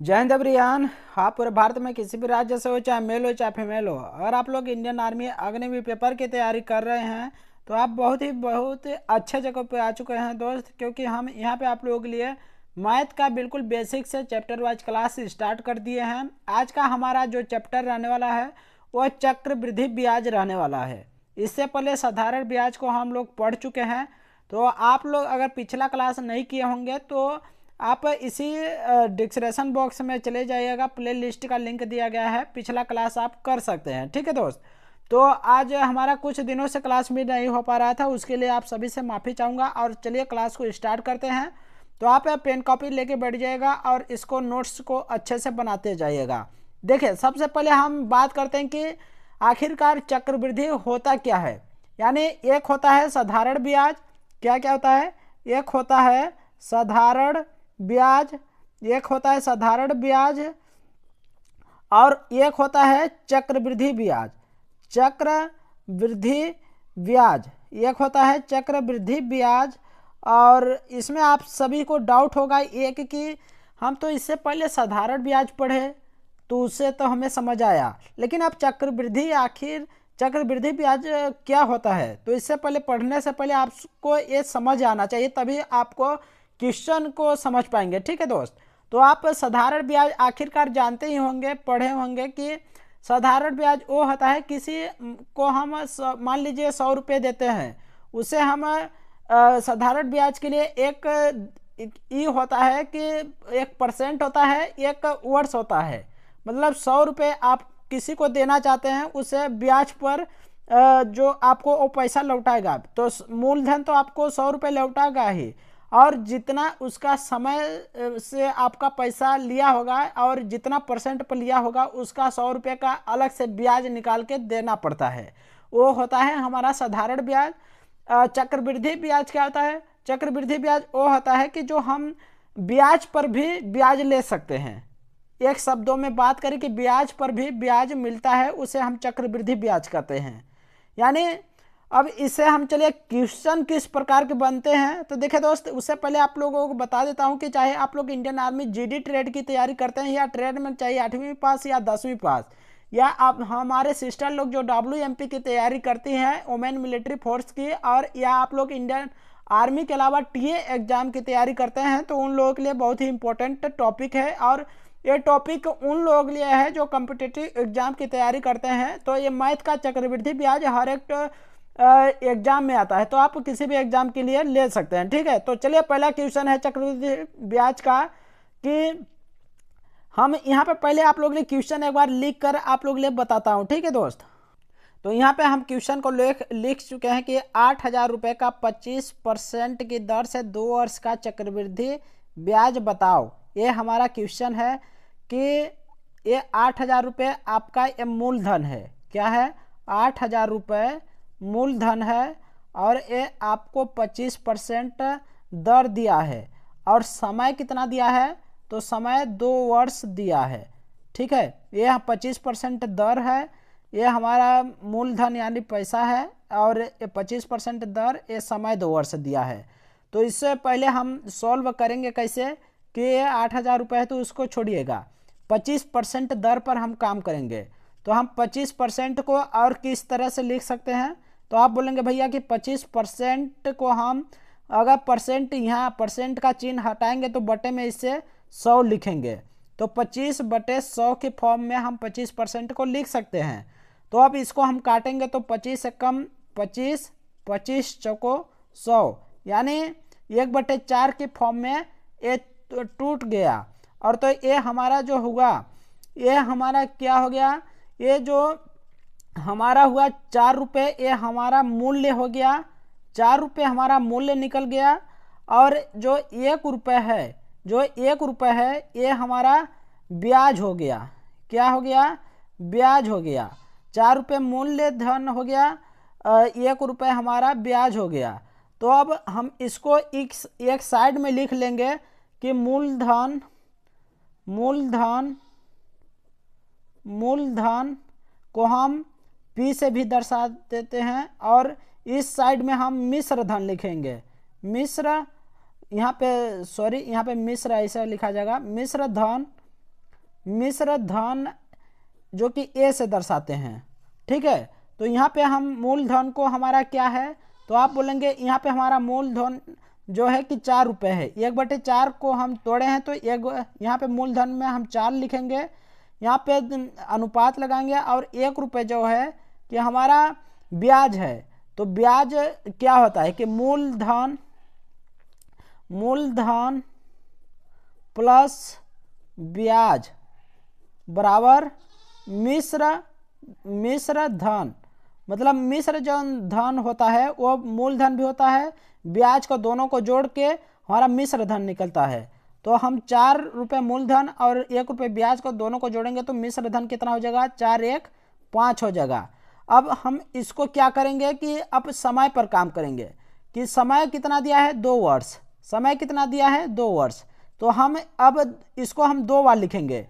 जय हिंद एवरीवन। आप पूरे भारत में किसी भी राज्य से हो, चाहे मेल हो चाहे फीमेल हो, अगर आप लोग इंडियन आर्मी अग्निवीर पेपर की तैयारी कर रहे हैं तो आप बहुत ही अच्छे जगह पे आ चुके हैं दोस्त, क्योंकि हम यहाँ पे आप लोगों के लिए मैथ का बिल्कुल बेसिक से चैप्टर वाइज क्लास स्टार्ट कर दिए हैं। आज का हमारा जो चैप्टर रहने वाला है वो चक्रवृद्धि ब्याज रहने वाला है। इससे पहले साधारण ब्याज को हम लोग पढ़ चुके हैं, तो आप लोग अगर पिछला क्लास नहीं किए होंगे तो आप इसी डिस्क्रिप्शन बॉक्स में चले जाइएगा, प्ले लिस्ट का लिंक दिया गया है, पिछला क्लास आप कर सकते हैं। ठीक है दोस्त, तो आज हमारा कुछ दिनों से क्लास भी नहीं हो पा रहा था, उसके लिए आप सभी से माफ़ी चाहूँगा। और चलिए क्लास को स्टार्ट करते हैं। तो आप पेन कॉपी लेके बैठ जाइएगा और इसको नोट्स को अच्छे से बनाते जाइएगा। देखिए, सबसे पहले हम बात करते हैं कि आखिरकार चक्रवृद्धि होता क्या है। यानी एक होता है साधारण ब्याज, क्या क्या होता है, एक होता है साधारण ब्याज, एक होता है साधारण ब्याज और एक होता है चक्रवृद्धि ब्याज। चक्रवृद्धि ब्याज एक होता है चक्रवृद्धि ब्याज। और इसमें आप सभी को डाउट होगा एक कि हम तो इससे पहले साधारण ब्याज पढ़े तो उससे तो हमें समझ आया, लेकिन अब चक्रवृद्धि, आखिर चक्रवृद्धि ब्याज क्या होता है, तो इससे पहले पढ़ने से पहले आपको ये समझ आना चाहिए, तभी आपको क्वेश्चन को समझ पाएंगे। ठीक है दोस्त, तो आप साधारण ब्याज आखिरकार जानते ही होंगे, पढ़े होंगे कि साधारण ब्याज वो होता है किसी को हम मान लीजिए 100 रुपये देते हैं, उसे हम साधारण ब्याज के लिए एक ई होता है कि 1% होता है, एक वर्ष होता है। मतलब 100 रुपये आप किसी को देना चाहते हैं, उसे ब्याज पर जो आपको वो पैसा लौटाएगा, तो मूलधन तो आपको 100 रुपये लौटाएगा ही, और जितना उसका समय से आपका पैसा लिया होगा और जितना परसेंट पर लिया होगा उसका 100 रुपये का अलग से ब्याज निकाल के देना पड़ता है, वो होता है हमारा साधारण ब्याज। चक्रवृद्धि ब्याज क्या होता है, चक्रवृद्धि ब्याज वो होता है कि जो हम ब्याज पर भी ब्याज ले सकते हैं। एक शब्दों में बात करें कि ब्याज पर भी ब्याज मिलता है, उसे हम चक्रवृद्धि ब्याज कहते हैं। यानी अब इससे हम चलिए क्वेश्चन किस प्रकार के बनते हैं तो देखिए दोस्त, उससे पहले आप लोगों को बता देता हूं कि चाहे आप लोग इंडियन आर्मी जीडी ट्रेड की तैयारी करते हैं या ट्रेड में चाहिए 8वीं पास या 10वीं पास, या आप हमारे सिस्टर लोग जो WMP की तैयारी करती हैं वुमेन मिलिट्री फोर्स की, और या आप लोग इंडियन आर्मी के अलावा टीए एग्जाम की तैयारी करते हैं, तो उन लोगों के लिए बहुत ही इंपॉर्टेंट टॉपिक है। और ये टॉपिक उन लोगों के लिए है जो कम्पिटिटिव एग्जाम की तैयारी करते हैं। तो ये मैथ का चक्रवृद्धि ब्याज हर एक एग्जाम में आता है, तो आप किसी भी एग्जाम के लिए ले सकते हैं। ठीक है, तो चलिए पहला क्वेश्चन है चक्रवृद्धि ब्याज का, कि हम यहाँ पे पहले आप लोग ने क्वेश्चन एक बार लिख कर आप लोग ले बताता हूँ। ठीक है दोस्त, तो यहाँ पे हम क्वेश्चन को लिख चुके हैं कि 8,000 रुपये का 25% की दर से 2 वर्ष का चक्रवृद्धि ब्याज बताओ। ये हमारा क्वेश्चन है कि ये 8,000 रुपये आपका ये मूलधन है। क्या है, 8,000 रुपये मूलधन है, और ये आपको 25% दर दिया है, और समय कितना दिया है, तो समय 2 वर्ष दिया है। ठीक है, ये 25% दर है, ये हमारा मूलधन यानी पैसा है, और ये 25% दर, ये समय 2 वर्ष दिया है। तो इससे पहले हम सॉल्व करेंगे कैसे, कि ये 8,000 रुपये है तो उसको छोड़िएगा, 25% दर पर हम काम करेंगे। तो हम 25% को और किस तरह से लिख सकते हैं, तो आप बोलेंगे भैया कि 25% को हम अगर परसेंट, यहाँ परसेंट का चिन्ह हटाएंगे तो बटे में इससे 100 लिखेंगे, तो 25/100 के फॉर्म में हम 25% को लिख सकते हैं। तो अब इसको हम काटेंगे तो 25 से कम 25, 25 चौको 100, यानी 1/4 के फॉर्म में ये टूट गया। और तो ये हमारा जो हुआ, ये हमारा क्या हो गया, ये जो हमारा हुआ 4 रुपये, ये हमारा मूल्य हो गया, 4 रुपये हमारा मूल्य निकल गया। और जो 1 रुपये है, जो 1 रुपये है ये हमारा ब्याज हो गया। क्या हो गया, ब्याज हो गया। 4 रुपये मूल्य धन हो गया, 1 रुपये हमारा ब्याज हो गया। तो अब हम इसको एक साइड में लिख लेंगे कि मूलधन, मूलधन, मूलधन को हम P से भी दर्शा देते हैं, और इस साइड में हम मिश्र धन लिखेंगे। मिश्र, यहाँ पे सॉरी, यहाँ पे मिश्र ऐसा लिखा जाएगा, मिश्र धन, मिश्र धन जो कि ए से दर्शाते हैं। ठीक है, तो यहाँ पे हम मूलधन को हमारा क्या है, तो आप बोलेंगे यहाँ पे हमारा मूलधन जो है कि 4 रुपये है। 1/4 को हम तोड़े हैं तो यहाँ पे मूलधन में हम 4 लिखेंगे, यहाँ पे अनुपात लगाएंगे, और 1 रुपये जो है कि हमारा ब्याज है। तो ब्याज क्या होता है कि मूलधन प्लस ब्याज बराबर मिश्र धन। मतलब मिश्र जो धन होता है वो मूलधन भी होता है, ब्याज को दोनों को जोड़ के हमारा मिश्र धन निकलता है। तो हम 4 रुपये मूलधन और 1 रुपये ब्याज को दोनों को जोड़ेंगे तो मिश्र धन कितना हो जाएगा, 4 1 5 हो जाएगा। अब हम इसको क्या करेंगे कि अब समय पर काम करेंगे कि समय कितना दिया है, 2 वर्ष। समय कितना दिया है, 2 वर्ष। तो हम अब इसको हम 2 बार लिखेंगे।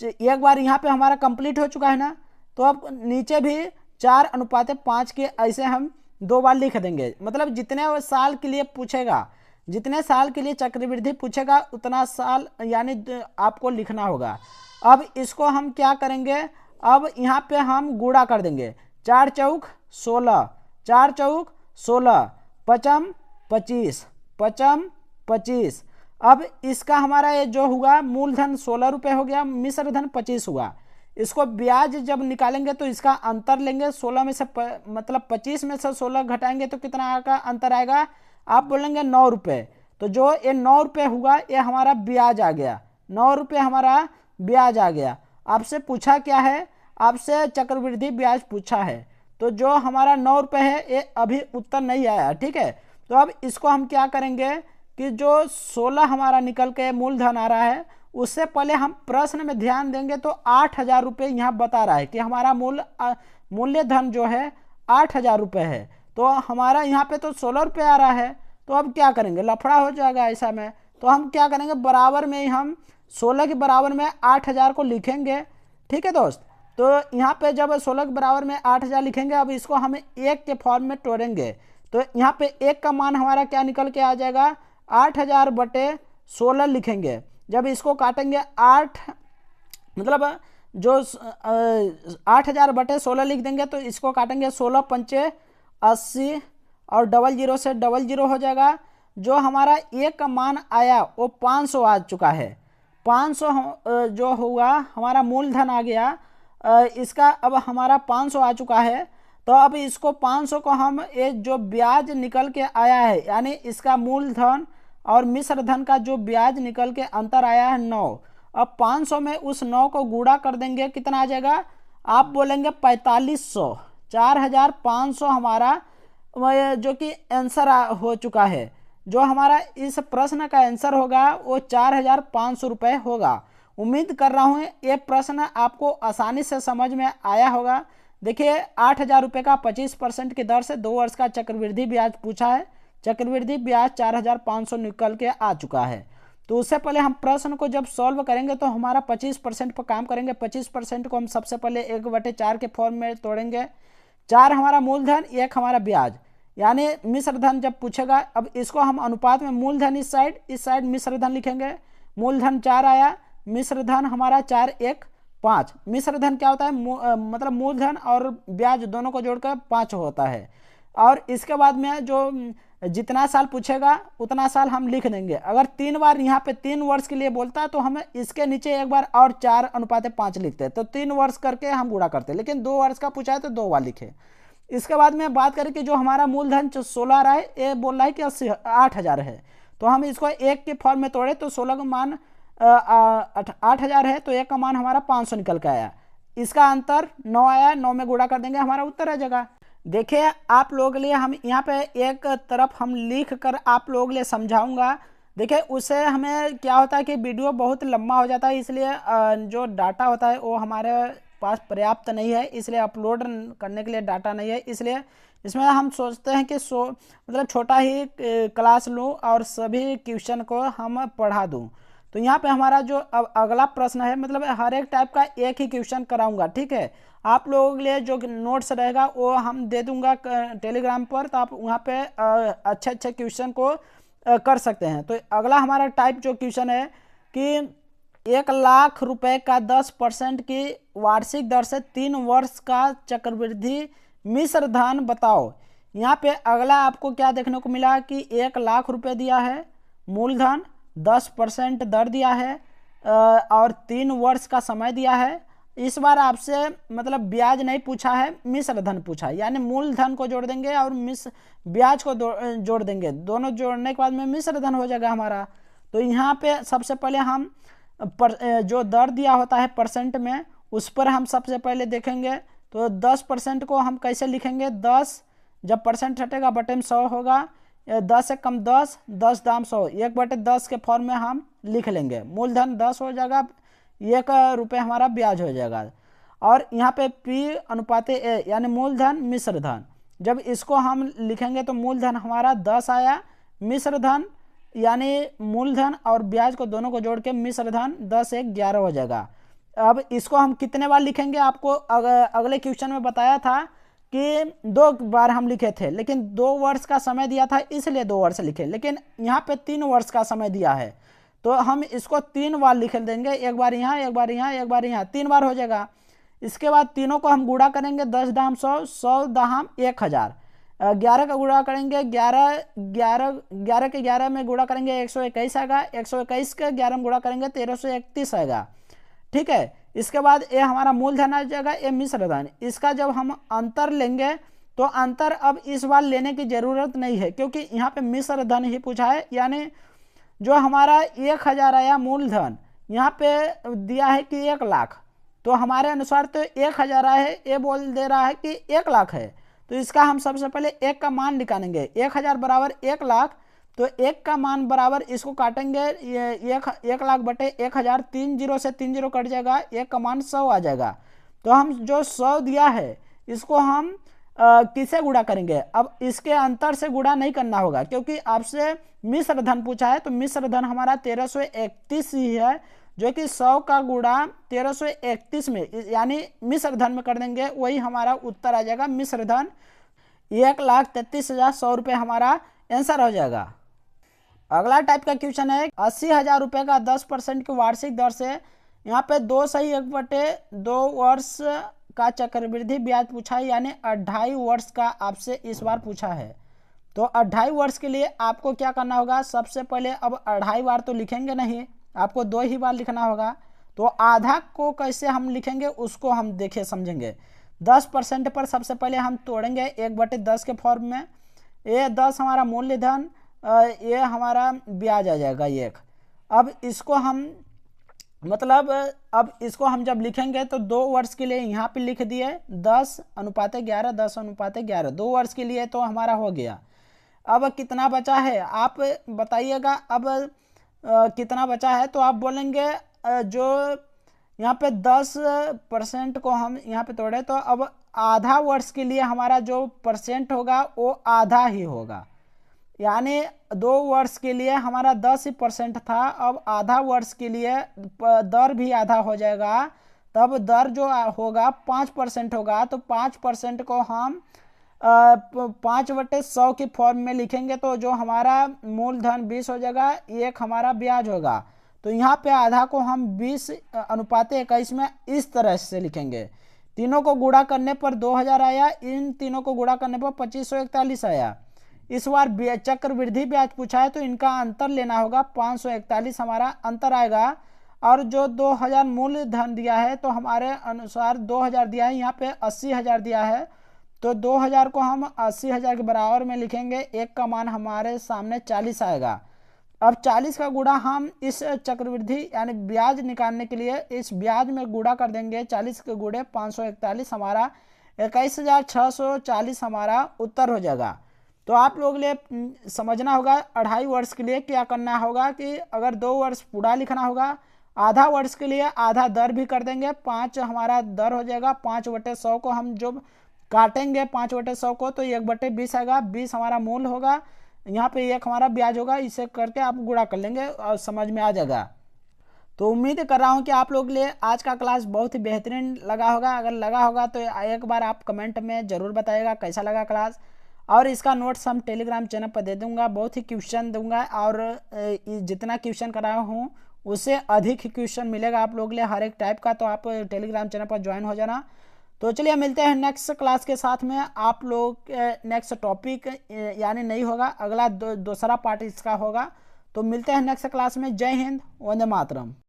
एक बार यहाँ पे हमारा कंप्लीट हो चुका है ना, तो अब नीचे भी 4:5 के ऐसे हम 2 बार लिख देंगे। मतलब जितने साल के लिए पूछेगा, जितने साल के लिए चक्रवृद्धि पूछेगा उतना साल यानी आपको लिखना होगा। अब इसको हम क्या करेंगे, अब यहाँ पे हम गुणा कर देंगे। 4 चौक 16, 4 चौक 16, पचम 25, पचम 25। अब इसका हमारा ये जो हुआ मूलधन 16 रुपये हो गया, मिश्र धन 25 हुआ। इसको ब्याज जब निकालेंगे तो इसका अंतर लेंगे, 16 में से मतलब 25 में से 16 घटाएंगे तो कितना आएगा, अंतर आएगा, आप बोलेंगे 9 रुपये। तो जो ये 9 रुपये हुआ ये हमारा ब्याज आ गया, 9 रुपये हमारा ब्याज आ गया। आपसे पूछा क्या है, आपसे चक्रवृद्धि ब्याज पूछा है। तो जो हमारा 9 रुपये है ये अभी उत्तर नहीं आया। ठीक है, तो अब इसको हम क्या करेंगे कि जो 16 हमारा निकल के मूलधन आ रहा है उससे पहले हम प्रश्न में ध्यान देंगे तो 8,000 रुपये यहाँ बता रहा है कि हमारा मूल्य धन जो है 8,000 रुपये है। तो हमारा यहाँ पे तो 16 रुपये आ रहा है। तो अब क्या करेंगे, लफड़ा हो जाएगा ऐसा में। तो हम क्या करेंगे, बराबर में ही हम 16 के बराबर में 8,000 को लिखेंगे। ठीक है दोस्त, तो यहाँ पे जब 16 के बराबर में 8,000 लिखेंगे, अब इसको हम 1 के फॉर्म में तोड़ेंगे। तो यहाँ पे 1 का मान हमारा क्या निकल के आ जाएगा, 8,000 बटे 16 लिखेंगे। जब इसको काटेंगे 8 मतलब जो 8,000 बटे 16 लिख देंगे तो इसको काटेंगे 16 पंचे 80 और 00 से 00 हो जाएगा। जो हमारा 1 का मान आया वो 500 आ चुका है। 500 जो हुआ हमारा मूलधन आ गया, इसका अब हमारा 500 आ चुका है। तो अब इसको 500 को हम ये जो ब्याज निकल के आया है यानी इसका मूलधन और मिश्र धन का जो ब्याज निकल के अंतर आया है 9। अब 500 में उस 9 को गुणा कर देंगे, कितना आ जाएगा, आप बोलेंगे 4500। 4,500 हमारा जो कि आंसर हो चुका है। जो हमारा इस प्रश्न का आंसर होगा वो 4,500 रुपये होगा। उम्मीद कर रहा हूँ ये प्रश्न आपको आसानी से समझ में आया होगा। देखिए 8,000 रुपये का 25% की दर से 2 वर्ष का चक्रवृद्धि ब्याज पूछा है। चक्रवृद्धि ब्याज 4,500 निकल के आ चुका है। तो उससे पहले हम प्रश्न को जब सॉल्व करेंगे तो हमारा 25% पर काम करेंगे। 25% को हम सबसे पहले 1/4 के फॉर्म में तोड़ेंगे। 4 हमारा मूलधन, 1 हमारा ब्याज यानी मिश्र धन जब पूछेगा। अब इसको हम अनुपात में मूलधन इस साइड मिश्र धन लिखेंगे। मूलधन 4 आया, मिश्र धन हमारा 4 1 5। मिश्र धन क्या होता है, मतलब मूलधन और ब्याज दोनों को जोड़कर 5 होता है। और इसके बाद में जो जितना साल पूछेगा उतना साल हम लिख देंगे। अगर 3 बार यहाँ पे 3 वर्ष के लिए बोलता तो हम इसके नीचे एक बार और 4:5 लिखते, तो 3 वर्ष करके हम गुणा करते। लेकिन 2 वर्ष का पूछा है तो 2 बार लिखे। इसके बाद में बात करें कि जो हमारा मूलधन 16 रहा है, ये बोल रहा है कि 8,000 है। तो हम इसको 1 के फॉर्म में तोड़े तो 16 का मान 8,000 है, तो 1 का मान हमारा 500 निकल के आया। इसका अंतर 9 आया, 9 में गुणा कर देंगे, हमारा उत्तर आ जाएगा। देखिए आप लोगों के लिए हम यहाँ पे एक तरफ हम लिख कर आप लोगों के लिए समझाऊंगा। देखिए उससे हमें क्या होता है कि वीडियो बहुत लंबा हो जाता है, इसलिए जो डाटा होता है वो हमारे पास पर्याप्त नहीं है, इसलिए अपलोड करने के लिए डाटा नहीं है। इसलिए इसमें हम सोचते हैं कि मतलब छोटा ही क्लास लूँ और सभी क्वेश्चन को हम पढ़ा दूँ। तो यहाँ पे हमारा जो अब अगला प्रश्न है, मतलब हर एक टाइप का एक ही क्वेश्चन कराऊंगा। ठीक है, आप लोगों के लिए जो नोट्स रहेगा वो हम दे दूंगा टेलीग्राम पर, तो आप वहाँ पे अच्छे अच्छे क्वेश्चन को कर सकते हैं। तो अगला हमारा टाइप जो क्वेश्चन है कि 1,00,000 रुपए का 10% की वार्षिक दर से 3 वर्ष का चक्रवृद्धि मिश्र धन बताओ। यहाँ पे अगला आपको क्या देखने को मिला कि 1,00,000 रुपए दिया है मूलधन, 10% दर दिया है और 3 वर्ष का समय दिया है। इस बार आपसे मतलब ब्याज नहीं पूछा है, मिश्र धन पूछा है, यानी मूलधन को जोड़ देंगे और ब्याज को जोड़ देंगे। दोनों जोड़ने के बाद में मिश्र धन हो जाएगा हमारा। तो यहाँ पे सबसे पहले हम जो दर दिया होता है परसेंट में, उस पर हम सबसे पहले देखेंगे। तो 10% को हम कैसे लिखेंगे, 10 जब परसेंट हटेगा बटे में 100 होगा, 10 से कम 10, 10 दाम 100, 1/10 के फॉर्म में हम लिख लेंगे। मूलधन 10 हो जाएगा, 1 रुपये हमारा ब्याज हो जाएगा। और यहाँ पे P अनुपात A यानी मूलधन मिश्र धन, जब इसको हम लिखेंगे तो मूलधन हमारा 10 आया, मिश्र धन यानी मूलधन और ब्याज को दोनों को जोड़ के मिश्र धन 10 1 11 हो जाएगा। अब इसको हम कितने बार लिखेंगे, आपको अगले क्वेश्चन में बताया था कि 2 बार हम लिखे थे, लेकिन 2 वर्ष का समय दिया था इसलिए 2 वर्ष लिखे, लेकिन यहाँ पे 3 वर्ष का समय दिया है तो हम इसको 3 बार लिख देंगे, एक बार यहाँ, एक बार यहाँ, एक बार यहाँ, 3 बार हो जाएगा। इसके बाद तीनों को हम गुणा करेंगे, 10 दाम 100, 100 दाम 1000, 11 का गुणा करेंगे, 11 के 11 में गुणा करेंगे 121 आएगा, 121 के 11 में गुणा करेंगे 1331 आएगा। ठीक है, इसके बाद ये हमारा मूलधन आ जाएगा, ये मिश्र धन। इसका जब हम अंतर लेंगे तो अंतर अब इस बार लेने की जरूरत नहीं है, क्योंकि यहाँ पे मिश्र धन ही पूछा है। यानी जो हमारा 1000 आया मूलधन, यहाँ पे दिया है कि 1,00,000, तो हमारे अनुसार तो 1000 आया है, ये बोल दे रहा है कि 1,00,000 है, तो इसका हम सबसे पहले 1 का मान निकालेंगे। 1000 बराबर 1,00,000, तो 1 का मान बराबर इसको काटेंगे, 1,00,000 बटे 1000, 3 0 से 3 0 कट जाएगा, 1 का मान 100 आ जाएगा। तो हम जो 100 दिया है इसको हम किससे गुणा करेंगे, अब इसके अंतर से गुणा नहीं करना होगा, क्योंकि आपसे मिश्र धन पूछा है। तो मिश्र धन हमारा 1331 ही है, जो कि 100 का गुणा 1331 में यानी मिश्र धन में कर देंगे, वही हमारा उत्तर आ जाएगा। मिश्र धन 1,33,100 रुपये हमारा आंसर हो जाएगा। अगला टाइप का क्वेश्चन है 80,000 रुपये का 10% की वार्षिक दर से, यहाँ पे 2 सही 1/2 वर्ष का चक्रवृद्धि ब्याज पूछा है, यानी 2.5 वर्ष का आपसे इस बार पूछा है। तो 2.5 वर्ष के लिए आपको क्या करना होगा, सबसे पहले अब 2.5 बार तो लिखेंगे नहीं, आपको 2 ही बार लिखना होगा। तो आधा को कैसे हम लिखेंगे उसको हम देखे समझेंगे। 10% पर सबसे पहले हम तोड़ेंगे 1/10 के फॉर्म में। ये 10 हमारा मूलधन, ये हमारा ब्याज आ जाएगा 1। अब इसको हम अब इसको हम जब लिखेंगे तो 2 वर्ष के लिए यहाँ पे लिख दिए 10:11, 10:11, 2 वर्ष के लिए तो हमारा हो गया। अब कितना बचा है आप बताइएगा। अब कितना बचा है तो आप बोलेंगे जो यहाँ पे 10% को हम यहाँ पे तोड़े तो अब आधा वर्ष के लिए हमारा जो परसेंट होगा वो आधा ही होगा, यानी 2 वर्ष के लिए हमारा 10% था, अब आधा वर्ष के लिए दर भी आधा हो जाएगा, तब दर जो होगा 5% होगा। तो 5% को हम 5/100 की फॉर्म में लिखेंगे, तो जो हमारा मूलधन 20 हो जाएगा, 1 हमारा ब्याज होगा। तो यहाँ पे आधा को हम 20:21 में इस तरह से लिखेंगे। तीनों को गुणा करने पर 2000 आया, इन तीनों को गुणा करने पर 2541 आया। इस बार चक्रवृद्धि ब्याज पूछा है तो इनका अंतर लेना होगा, 541 हमारा अंतर आएगा। और जो 2000 मूलधन दिया है तो हमारे अनुसार 2000 दिया है, यहाँ पे 80,000 दिया है, तो 2000 को हम 80,000 के बराबर में लिखेंगे। 1 का मान हमारे सामने 40 आएगा। अब 40 का गुणा हम इस चक्रवृद्धि यानी ब्याज निकालने के लिए इस ब्याज में गुणा कर देंगे। 40 के गुणे 541 हमारा 21,640 हमारा उत्तर हो जाएगा। तो आप लोग लिए समझना होगा 2.5 वर्ष के लिए क्या करना होगा कि अगर 2 वर्ष पूरा लिखना होगा, आधा वर्ष के लिए आधा दर भी कर देंगे, 5 हमारा दर हो जाएगा। 5/100 को हम जो काटेंगे 5/100 को तो 1/20 आएगा, 20 हमारा मूल होगा, यहाँ पे 1 हमारा ब्याज होगा। इसे करके आप गुणा कर लेंगे और समझ में आ जाएगा। तो उम्मीद कर रहा हूँ कि आप लोग लिए आज का क्लास बहुत ही बेहतरीन लगा होगा। अगर लगा होगा तो एक बार आप कमेंट में ज़रूर बताइएगा कैसा लगा क्लास। और इसका नोट्स हम टेलीग्राम चैनल पर दे दूंगा, बहुत ही क्वेश्चन दूंगा और जितना क्वेश्चन कराया हूँ उससे अधिक ही क्वेश्चन मिलेगा आप लोग के लिए हर एक टाइप का। तो आप टेलीग्राम चैनल पर ज्वाइन हो जाना। तो चलिए मिलते हैं नेक्स्ट क्लास के साथ में। आप लोग नेक्स्ट टॉपिक यानी नहीं होगा, अगला दूसरा पार्ट इसका होगा। तो मिलते हैं नेक्स्ट क्लास में। जय हिंद, वंदे मातरम।